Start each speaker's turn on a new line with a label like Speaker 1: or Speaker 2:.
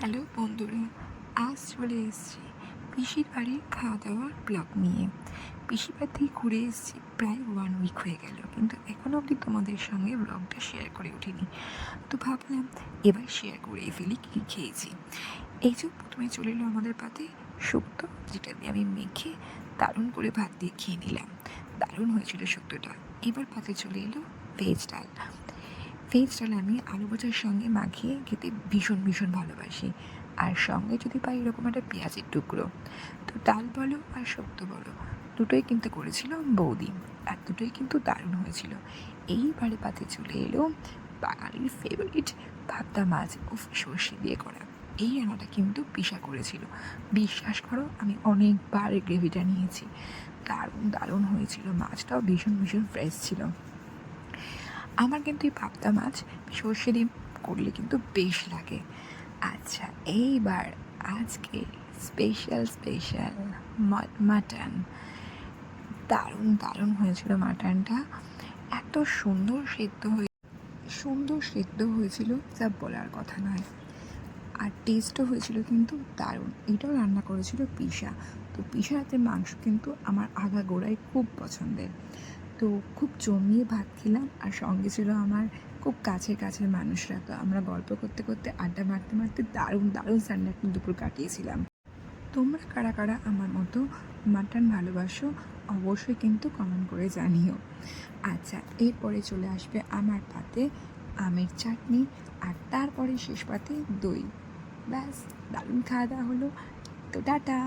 Speaker 1: Hello বন্ধুরা, আজ চলে এসেছি পিসির বাড়ির খাওয়া দাওয়ার ব্লগ নিয়ে। পিসির বাড়ি থেকে ঘুরে এসেছি, প্রায় 1 উইক হয়ে গেল, কিন্তু এখনও অবধি তোমাদের সঙ্গে ব্লগটা শেয়ার করে উঠিনি। তো ভাবলাম এবার শেয়ার করেই ফেলি কী খেয়েছি। এই যে প্রথমে চলে এলো আমাদের পাতে শুক্তো, যেটা দিয়ে আমি মেখে দারুণ করে ভাত দিয়ে খেয়ে নিলাম। দারুণ হয়েছিল শুক্তোটা। এবার পাতে চলে এলো ভেজ ডাল। ভেজ ডাল আমি আলু ভাজার সঙ্গে মাখিয়ে খেতে ভীষণ ভীষণ ভালোবাসি, আর সঙ্গে যদি পাই এরকম একটা পেঁয়াজের টুকরো। তো ডাল বলো আর শুক্তো বলো, দুটোই কিন্তু করেছিল বৌদি, আর দুটোই কিন্তু দারুণ হয়েছিল। এইবারে পাতে চলে এলো বাঙালির ফেভারিট ভাপটা মাছ, সর্ষে দিয়ে করা। এই রান্নাটা কিন্তু পিসা করেছিল। বিশ্বাস করো, আমি অনেকবার এই গ্রেভিটা নিয়েছি। দারুণ দারুণ হয়েছিল, মাছটাও ভীষণ ভীষণ ফ্রেশ ছিল। আমার কিন্তু এই পাবদা মাছ সর্ষে দিয়ে করলে কিন্তু বেশ লাগে। আচ্ছা, এইবার আজকে স্পেশাল স্পেশাল মাটন। দারুণ দারুণ হয়েছিল মাটনটা। এত সুন্দর সেদ্ধ হয়েছিল, যা বলার কথা নয়। আর টেস্টও হয়েছিল কিন্তু দারুণ। এটাও রান্না করেছিল পিসা। তো পিসার হাতের মাংস কিন্তু আমার আগাগোড়াই খুব পছন্দের। তো খুব জমিয়ে ভাত খেলাম, আর সঙ্গে ছিল আমার খুব কাছের মানুষরা। তো আমরা গল্প করতে করতে আড্ডা মারতে মারতে দারুণ দারুণ সানডে দুপুর কাটিয়েছিলাম। তোমরা কারা কারা আমার মতো মাটন ভালোবাসো অবশ্যই কিন্তু কমেন্ট করে জানিও। আচ্ছা, এরপরে চলে আসবে আমার পাতে আমের চাটনি, আর তারপরে শেষ পাতে দই। ব্যাস, দারুণ খাওয়া দাওয়া হলো। তো টাটা।